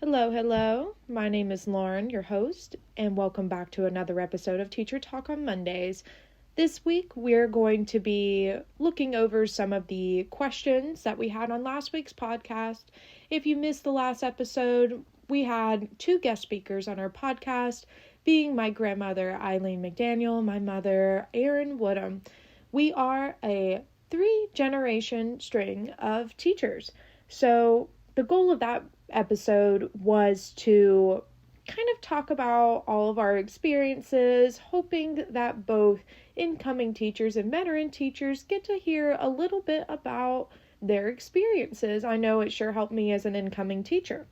Hello, hello. My name is Lauren, your host, and welcome back to another episode of Teacher Talk on Mondays. This week, we're going to be looking over some of the questions that we had on last week's podcast. If you missed the last episode, we had two guest speakers on our podcast, being my grandmother, Eileen McDaniel, my mother, Erin Woodham. We are a 3-generation string of teachers. So the goal of that episode was to kind of talk about all of our experiences, hoping that both incoming teachers and veteran teachers get to hear a little bit about their experiences. I know it sure helped me as an incoming teacher.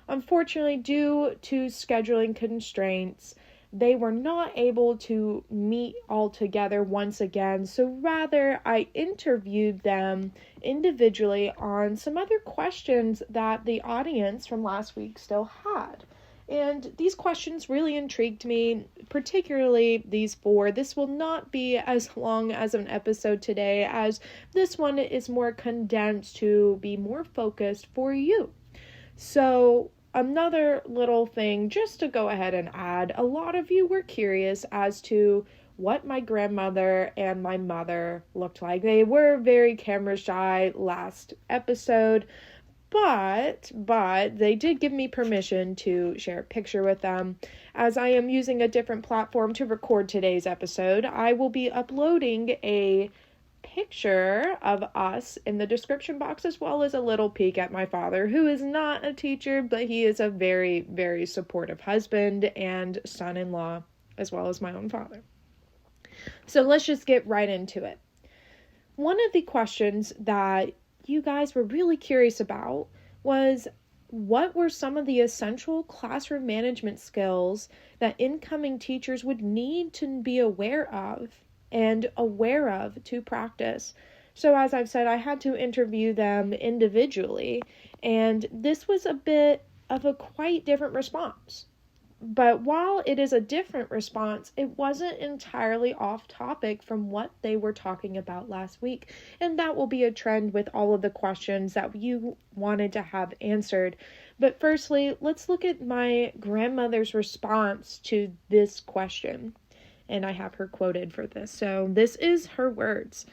Unfortunately, due to scheduling constraints, they were not able to meet all together once again, so rather I interviewed them individually on some other questions that the audience from last week still had. And these questions really intrigued me, particularly these 4. This will not be as long as an episode today, as this one is more condensed to be more focused for you. So another little thing just to go ahead and add, a lot of you were curious as to what my grandmother and my mother looked like. They were very camera shy last episode, but they did give me permission to share a picture with them. As I am using a different platform to record today's episode, I will be uploading a picture of us in the description box, as well as a little peek at my father, who is not a teacher, but he is a very, very supportive husband and son-in-law, as well as my own father. So let's just get right into it. One of the questions that you guys were really curious about was, what were some of the essential classroom management skills that incoming teachers would need to be aware of to practice? So as I've said, I had to interview them individually, and this was a bit of a quite different response. But while it is a different response, it wasn't entirely off topic from what they were talking about last week. And that will be a trend with all of the questions that you wanted to have answered. But firstly, let's look at my grandmother's response to this question. And I have her quoted for this. So this is her words.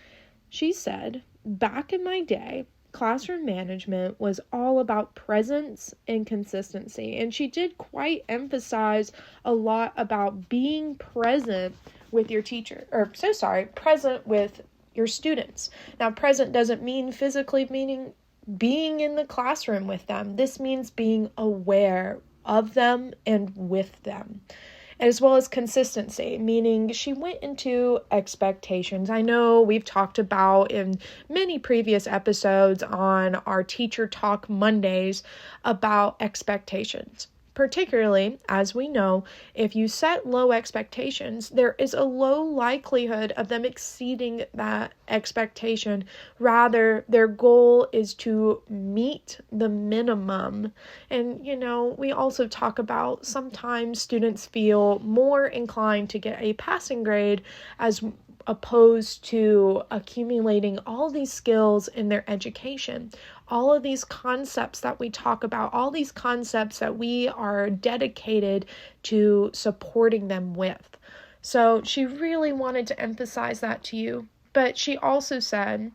She said, "Back in my day, classroom management was all about presence and consistency." And she did quite emphasize a lot about being present with your present with your students. Now, present doesn't mean physically meaning being in the classroom with them. This means being aware of them and with them. As well as consistency, meaning she went into expectations. I know we've talked about in many previous episodes on our Teacher Talk Mondays about expectations. Particularly, as we know, if you set low expectations, there is a low likelihood of them exceeding that expectation. Rather, their goal is to meet the minimum. And, we also talk about sometimes students feel more inclined to get a passing grade as opposed to accumulating all these skills in their education. All of these concepts that we talk about, all these concepts that we are dedicated to supporting them with. So she really wanted to emphasize that to you. But she also said,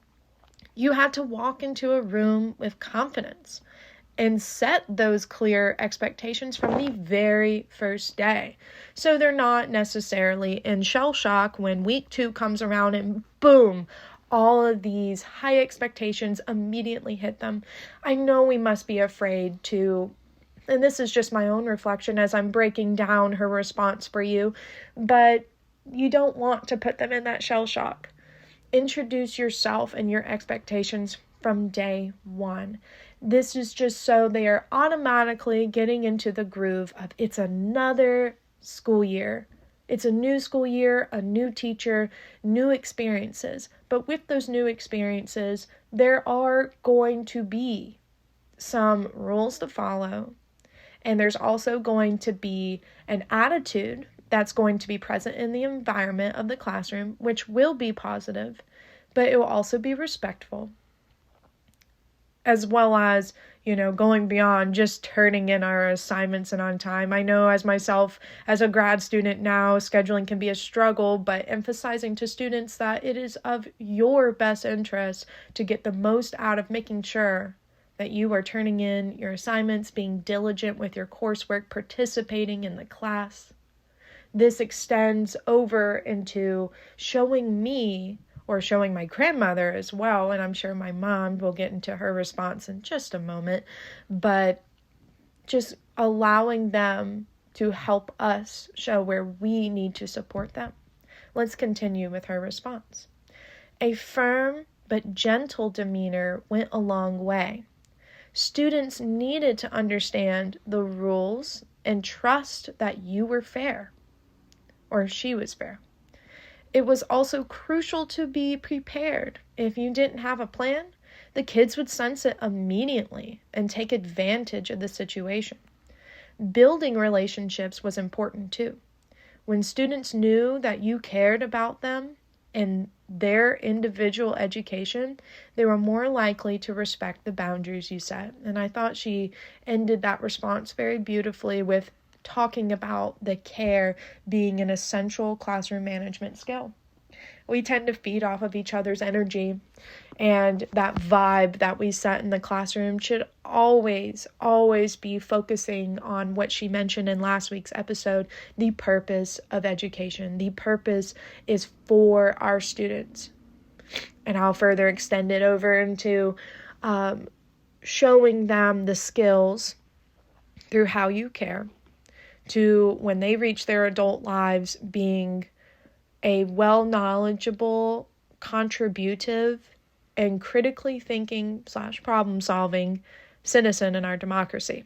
you have to walk into a room with confidence and set those clear expectations from the very first day. So they're not necessarily in shell shock when week 2 comes around and boom, all of these high expectations immediately hit them. I know we must be afraid to, and this is just my own reflection as I'm breaking down her response for you, but you don't want to put them in that shell shock. Introduce yourself and your expectations from day 1. This is just so they are automatically getting into the groove of it's another school year. It's a new school year, a new teacher, new experiences. But with those new experiences, there are going to be some rules to follow. And there's also going to be an attitude that's going to be present in the environment of the classroom, which will be positive, but it will also be respectful. as well as, going beyond just turning in our assignments and on time. I know as myself, as a grad student now, scheduling can be a struggle, but emphasizing to students that it is of your best interest to get the most out of making sure that you are turning in your assignments, being diligent with your coursework, participating in the class. This extends over into showing me, or showing my grandmother as well, and I'm sure my mom will get into her response in just a moment, but just allowing them to help us show where we need to support them. Let's continue with her response. A firm but gentle demeanor went a long way. Students needed to understand the rules and trust that you were fair, or she was fair. It was also crucial to be prepared. If you didn't have a plan, the kids would sense it immediately and take advantage of the situation. Building relationships was important too. When students knew that you cared about them and their individual education, they were more likely to respect the boundaries you set. And I thought she ended that response very beautifully with talking about the care being an essential classroom management skill. We tend to feed off of each other's energy, and that vibe that we set in the classroom should always be focusing on what she mentioned in last week's episode, the purpose of education. The purpose is for our students. And I'll further extend it over into showing them the skills through how you care, to when they reach their adult lives being a knowledgeable, contributive, and critically thinking / problem solving citizen in our democracy.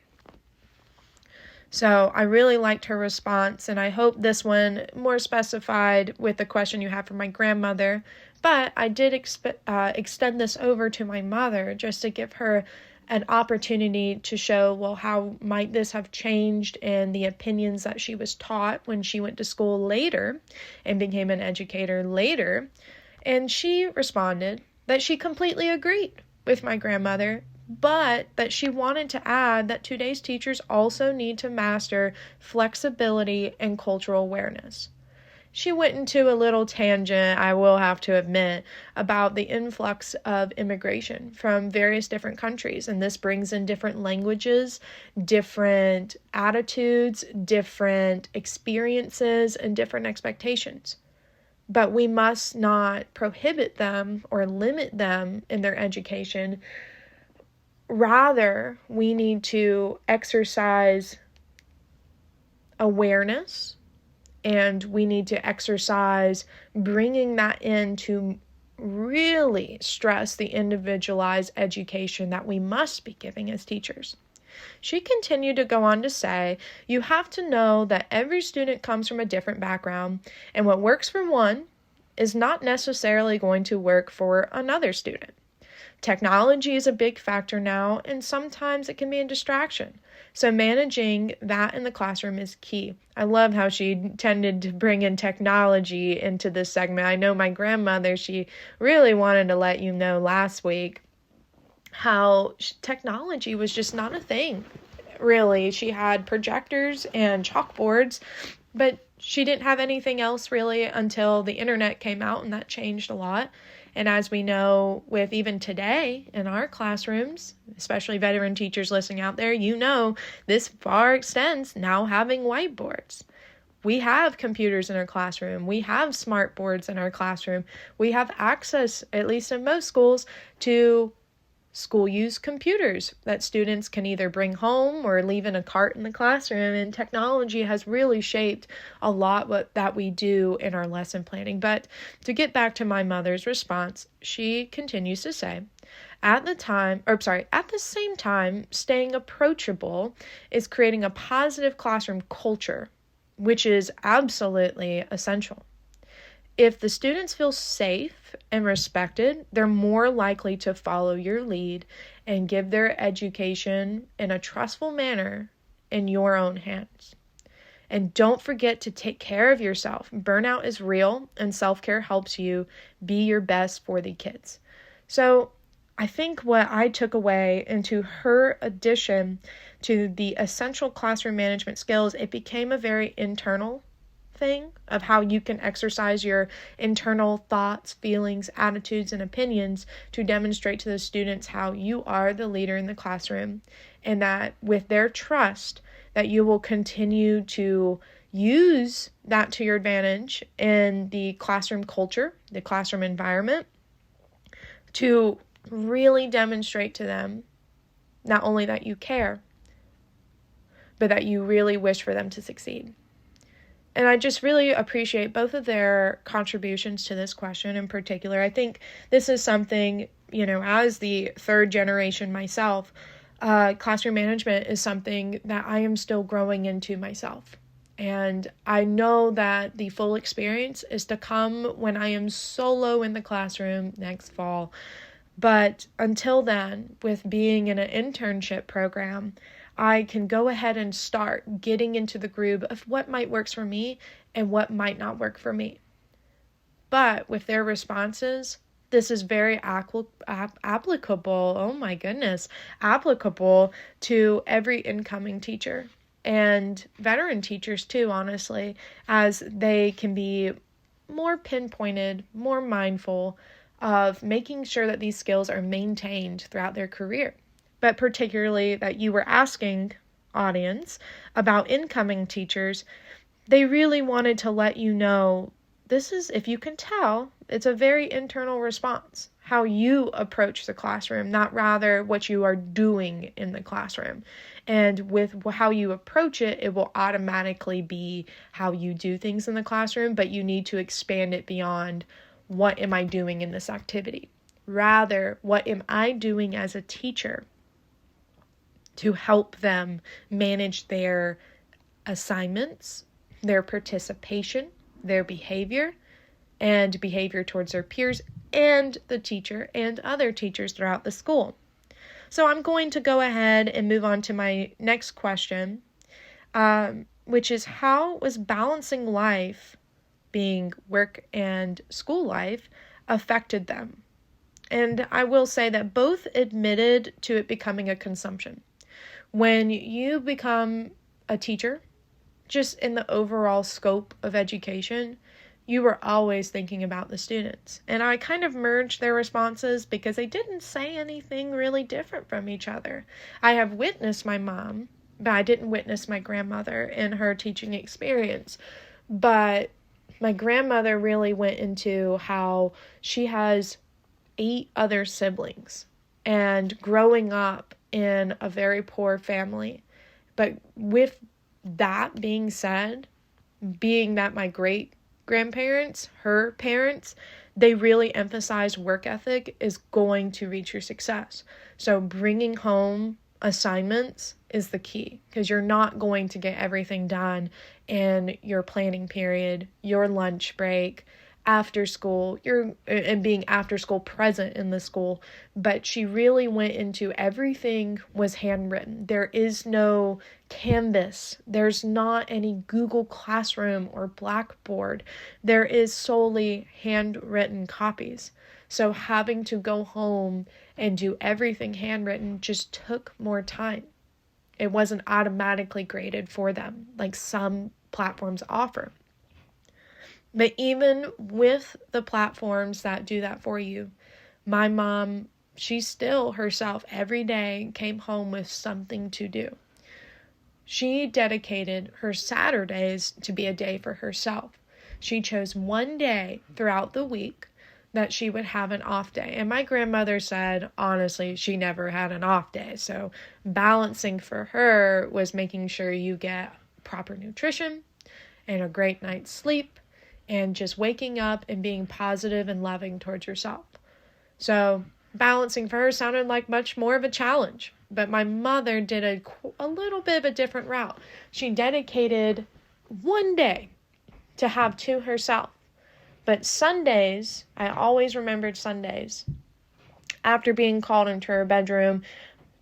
So I really liked her response, and I hope this one more specified with the question you have for my grandmother, but I did extend this over to my mother just to give her an opportunity to show, well, how might this have changed in the opinions that she was taught when she went to school later and became an educator later. And she responded that she completely agreed with my grandmother, but that she wanted to add that today's teachers also need to master flexibility and cultural awareness. She went into a little tangent, I will have to admit, about the influx of immigration from various different countries. And this brings in different languages, different attitudes, different experiences, and different expectations. But we must not prohibit them or limit them in their education. Rather, we need to exercise awareness, and we need to exercise bringing that in to really stress the individualized education that we must be giving as teachers. She continued to go on to say, you have to know that every student comes from a different background, and what works for one is not necessarily going to work for another student. Technology is a big factor now, and sometimes it can be a distraction. So managing that in the classroom is key. I love how she tended to bring in technology into this segment. I know my grandmother, she really wanted to let you know last week how technology was just not a thing, really. She had projectors and chalkboards, but she didn't have anything else really until the internet came out, and that changed a lot. And as we know, with even today in our classrooms, especially veteran teachers listening out there, this far extends now having whiteboards. We have computers in our classroom. We have smart boards in our classroom. We have access, at least in most schools, to school-use computers that students can either bring home or leave in a cart in the classroom, and technology has really shaped a lot that we do in our lesson planning. But to get back to my mother's response, she continues to say, at the same time, staying approachable is creating a positive classroom culture, which is absolutely essential. If the students feel safe and respected, they're more likely to follow your lead and give their education in a trustful manner in your own hands. And don't forget to take care of yourself. Burnout is real, and self-care helps you be your best for the kids. So I think what I took away into her addition to the essential classroom management skills, it became a very internal thing of how you can exercise your internal thoughts, feelings, attitudes, and opinions to demonstrate to the students how you are the leader in the classroom, and that with their trust that you will continue to use that to your advantage in the classroom culture, the classroom environment, to really demonstrate to them not only that you care, but that you really wish for them to succeed. And I just really appreciate both of their contributions to this question in particular. I think this is something, as the third generation myself, classroom management is something that I am still growing into myself. And I know that the full experience is to come when I am solo in the classroom next fall. But until then, with being in an internship program, I can go ahead and start getting into the groove of what might work for me and what might not work for me. But with their responses, this is very applicable, applicable to every incoming teacher and veteran teachers too, honestly, as they can be more pinpointed, more mindful of making sure that these skills are maintained throughout their career. But particularly that you were asking, audience, about incoming teachers, they really wanted to let you know this is, if you can tell, it's a very internal response, how you approach the classroom, not rather what you are doing in the classroom. And with how you approach it, it will automatically be how you do things in the classroom, but you need to expand it beyond what am I doing in this activity? Rather, what am I doing as a teacher to help them manage their assignments, their participation, their behavior, and behavior towards their peers and the teacher and other teachers throughout the school. So I'm going to go ahead and move on to my next question, which is, how was balancing life, being work and school life, affected them? And I will say that both admitted to it becoming a consumption. When you become a teacher, just in the overall scope of education, you were always thinking about the students. And I kind of merged their responses because they didn't say anything really different from each other. I have witnessed my mom, but I didn't witness my grandmother in her teaching experience. But my grandmother really went into how she has 8 other siblings and growing up in a very poor family. But with that being said, being that my great-grandparents, her parents, they really emphasized work ethic is going to reach your success. So bringing home assignments is the key, because you're not going to get everything done in your planning period, your lunch break, after school, and being after school present in the school. But she really went into everything was handwritten. There is no Canvas. There's not any Google Classroom or Blackboard. There is solely handwritten copies. So having to go home and do everything handwritten just took more time. It wasn't automatically graded for them like some platforms offer. But even with the platforms that do that for you, my mom, she still herself every day came home with something to do. She dedicated her Saturdays to be a day for herself. She chose one day throughout the week that she would have an off day. And my grandmother said, honestly, she never had an off day. So balancing for her was making sure you get proper nutrition and a great night's sleep, and just waking up and being positive and loving towards yourself. So balancing for her sounded like much more of a challenge. But my mother did a little bit of a different route. She dedicated one day to have to herself. But Sundays, I always remembered Sundays, after being called into her bedroom,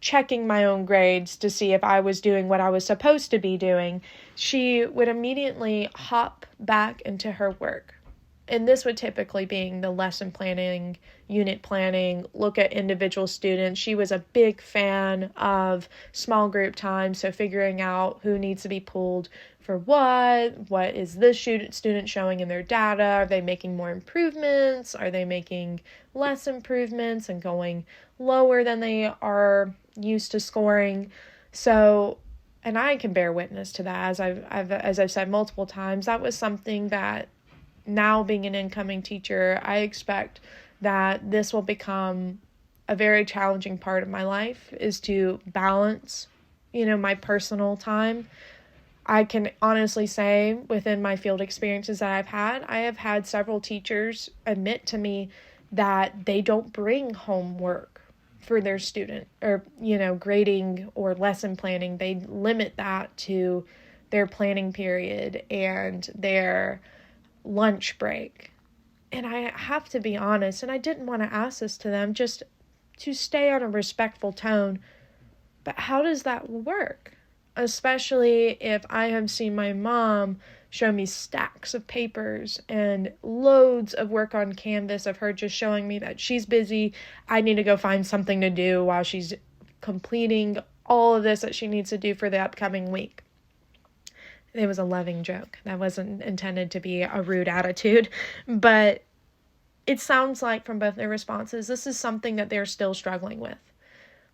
checking my own grades to see if I was doing what I was supposed to be doing, she would immediately hop back into her work. And this would typically being the lesson planning, unit planning, look at individual students. She was a big fan of small group time, so figuring out who needs to be pulled for what is this student showing in their data, are they making more improvements, are they making less improvements and going lower than they are used to scoring. So, and I can bear witness to that, as I've said multiple times, that was something that now being an incoming teacher, I expect that this will become a very challenging part of my life, is to balance, my personal time. I can honestly say within my field experiences that I have had several teachers admit to me that they don't bring homework for their student, or, grading or lesson planning. They limit that to their planning period and their lunch break. And I have to be honest, and I didn't want to ask this to them, just to stay on a respectful tone, but how does that work? Especially if I have seen my mom show me stacks of papers and loads of work on Canvas of her just showing me that she's busy. I need to go find something to do while she's completing all of this that she needs to do for the upcoming week. It was a loving joke. That wasn't intended to be a rude attitude, but it sounds like from both their responses, this is something that they're still struggling with.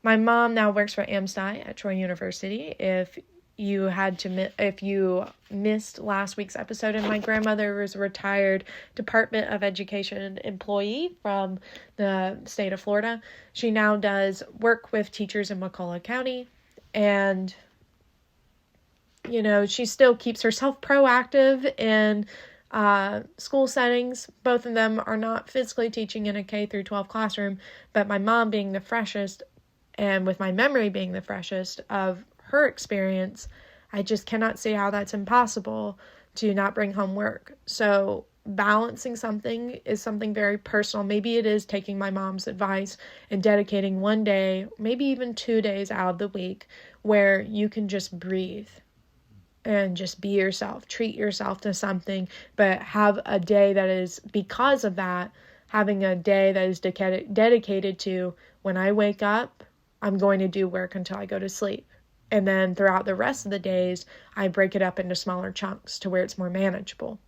My mom now works for AmSty at Troy University. If you missed last week's episode, and my grandmother was a retired Department of Education employee from the state of Florida. She now does work with teachers in McCullough County, and she still keeps herself proactive in school settings. Both of them are not physically teaching in a K through 12 classroom, but my mom being the freshest, and with my memory being the freshest of her experience, I just cannot see how that's impossible to not bring home work. So balancing something is something very personal. Maybe it is taking my mom's advice and dedicating one day, maybe even 2 days out of the week where you can just breathe and just be yourself, treat yourself to something, but have a day that is, because of that, having a day that is dedicated to, when I wake up, I'm going to do work until I go to sleep. And then throughout the rest of the days, I break it up into smaller chunks to where it's more manageable.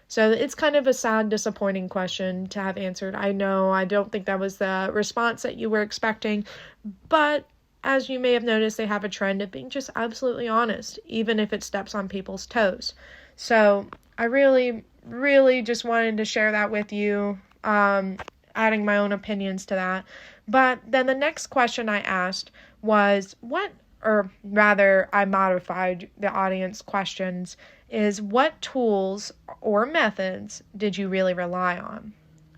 So it's kind of a sad, disappointing question to have answered. I know, I don't think that was the response that you were expecting, but as you may have noticed, they have a trend of being just absolutely honest, even if it steps on people's toes. So I really, really just wanted to share that with you, adding my own opinions to that. But then the next question I asked was, I modified the audience questions, is what tools or methods did you really rely on?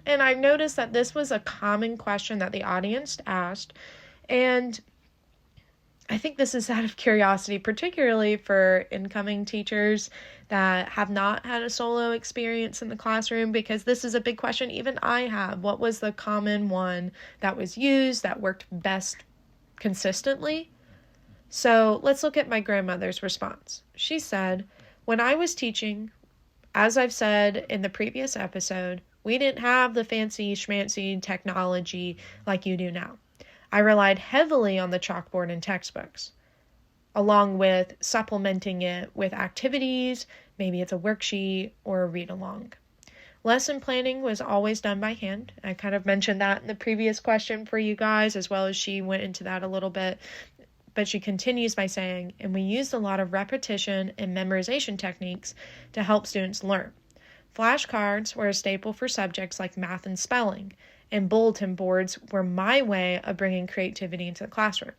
And I noticed that this was a common question that the audience asked, and I think this is out of curiosity, particularly for incoming teachers that have not had a solo experience in the classroom, because this is a big question even I have. What was the common one that was used that worked best consistently? So let's look at my grandmother's response. She said, when I was teaching, as I've said in the previous episode, we didn't have the fancy schmancy technology like you do now. I relied heavily on the chalkboard and textbooks, along with supplementing it with activities, maybe it's a worksheet or a read-along. Lesson planning was always done by hand. I kind of mentioned that in the previous question for you guys, as well as she went into that a little bit. But she continues by saying, and we used a lot of repetition and memorization techniques to help students learn. Flashcards were a staple for subjects like math and spelling, and bulletin boards were my way of bringing creativity into the classroom.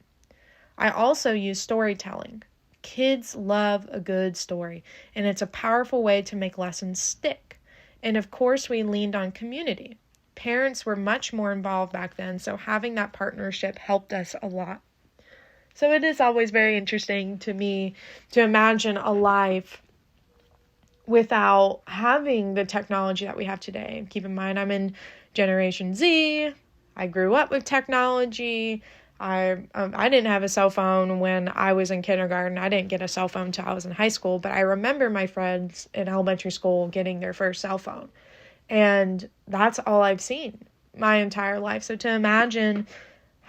I also use storytelling. Kids love a good story, and it's a powerful way to make lessons stick. And of course, we leaned on community. Parents were much more involved back then, so having that partnership helped us a lot. So it is always very interesting to me to imagine a life without having the technology that we have today. Keep in mind, I'm in Generation Z. I grew up with technology. I didn't have a cell phone when I was in kindergarten. I didn't get a cell phone until I was in high school, but I remember my friends in elementary school getting their first cell phone. And that's all I've seen my entire life. So to imagine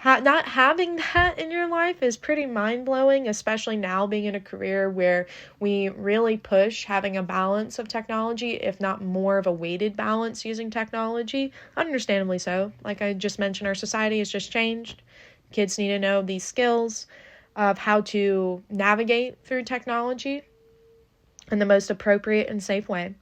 not having that in your life is pretty mind-blowing, especially now being in a career where we really push having a balance of technology, if not more of a weighted balance using technology. Understandably so. Like I just mentioned, our society has just changed. Kids need to know these skills of how to navigate through technology in the most appropriate and safe way.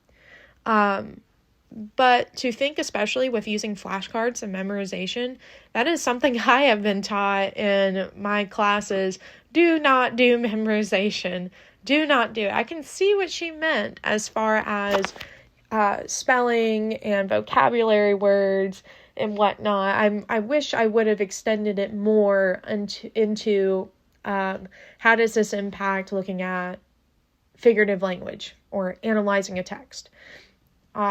But to think, especially with using flashcards and memorization, that is something I have been taught in my classes. Do not do memorization. Do not do it. I can see what she meant as far as spelling and vocabulary words and whatnot. I wish I would have extended it more into how does this impact looking at figurative language or analyzing a text.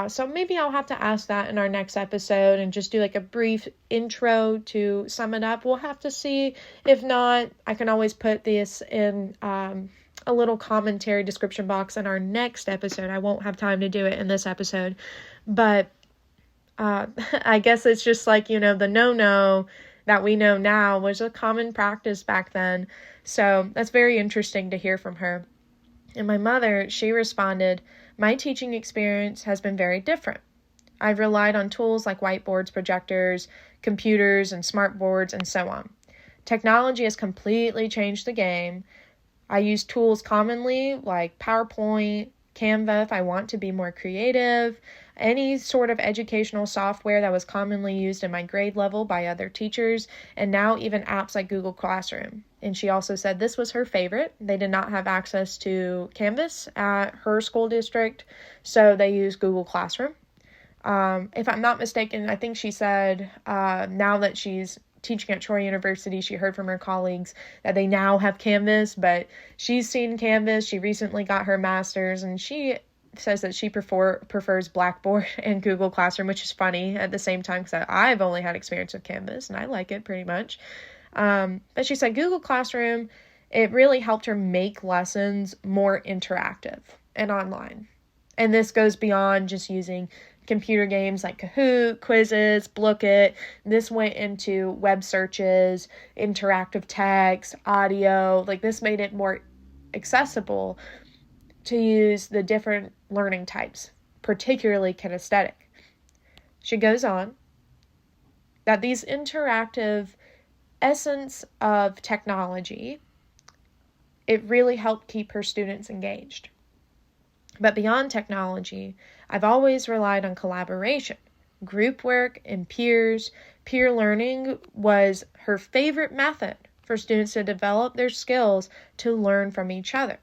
So maybe I'll have to ask that in our next episode and just do like a brief intro to sum it up. We'll have to see. If not, I can always put this in a little commentary description box in our next episode. I won't have time to do it in this episode. But I guess it's just like, the no that we know now was a common practice back then. So that's very interesting to hear from her. And my mother, she responded, "My teaching experience has been very different. I've relied on tools like whiteboards, projectors, computers, and smart boards, and so on. Technology has completely changed the game. I use tools commonly like PowerPoint, Canva if I want to be more creative, any sort of educational software that was commonly used in my grade level by other teachers, and now even apps like Google Classroom." And she also said this was her favorite. They did not have access to Canvas at her school district, so they used Google Classroom. If I'm not mistaken, I think she said now that she's teaching at Troy University, she heard from her colleagues that they now have Canvas, but she's seen Canvas. She recently got her master's, and she says that she prefers Blackboard and Google Classroom, which is funny at the same time because I've only had experience with Canvas, and I like it pretty much. But she said Google Classroom, it really helped her make lessons more interactive and online. And this goes beyond just using computer games like Kahoot, quizzes, Blooket. This went into web searches, interactive text, audio. Like this made it more accessible to use the different learning types, particularly kinesthetic. She goes on that these interactive essence of technology, it really helped keep her students engaged. But beyond technology, I've always relied on collaboration. Group work and peers, peer learning was her favorite method for students to develop their skills to learn from each other.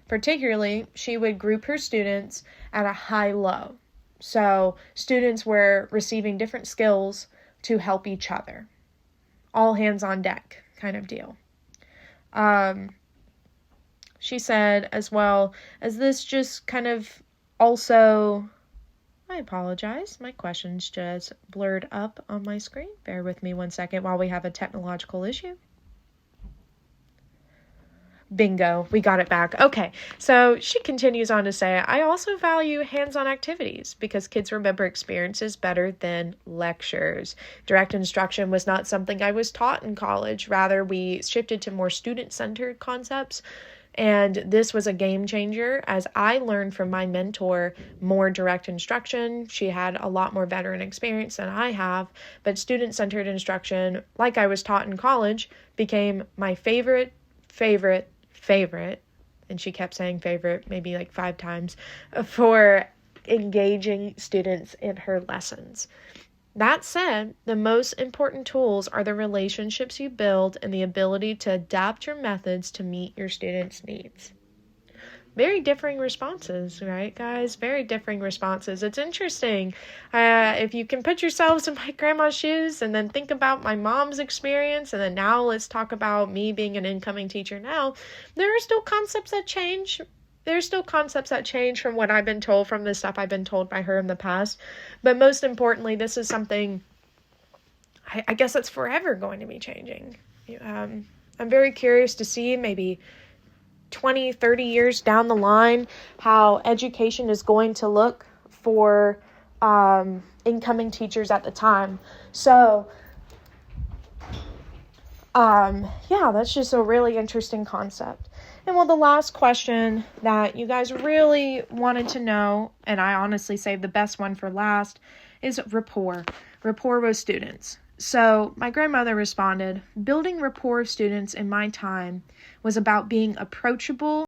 Particularly, she would group her students at a high-low. So students were receiving different skills to help each other. All hands on deck kind of deal. She said as well as this just kind of also, I apologize, my questions just blurred up on my screen. Bear with me 1 second while we have a technological issue. Bingo, we got it back. Okay, so she continues on to say, I also value hands-on activities because kids remember experiences better than lectures. Direct instruction was not something I was taught in college. Rather, we shifted to more student-centered concepts. And this was a game changer as I learned from my mentor more direct instruction. She had a lot more veteran experience than I have, but student-centered instruction, like I was taught in college, became my favorite, and she kept saying favorite maybe like 5 times, for engaging students in her lessons. That said, the most important tools are the relationships you build and the ability to adapt your methods to meet your students' needs. Very differing responses, right, guys? Very differing responses. It's interesting. If you can put yourselves in my grandma's shoes and then think about my mom's experience, and then now let's talk about me being an incoming teacher now, there are still concepts that change. There's still concepts that change from what I've been told, from the stuff I've been told by her in the past. But most importantly, this is something, I guess that's forever going to be changing. I'm very curious to see maybe 20, 30 years down the line how education is going to look for incoming teachers at the time. So, that's just a really interesting concept. And the last question that you guys really wanted to know, and I honestly saved the best one for last, is rapport with students. So my grandmother responded, building rapport with students in my time was about being approachable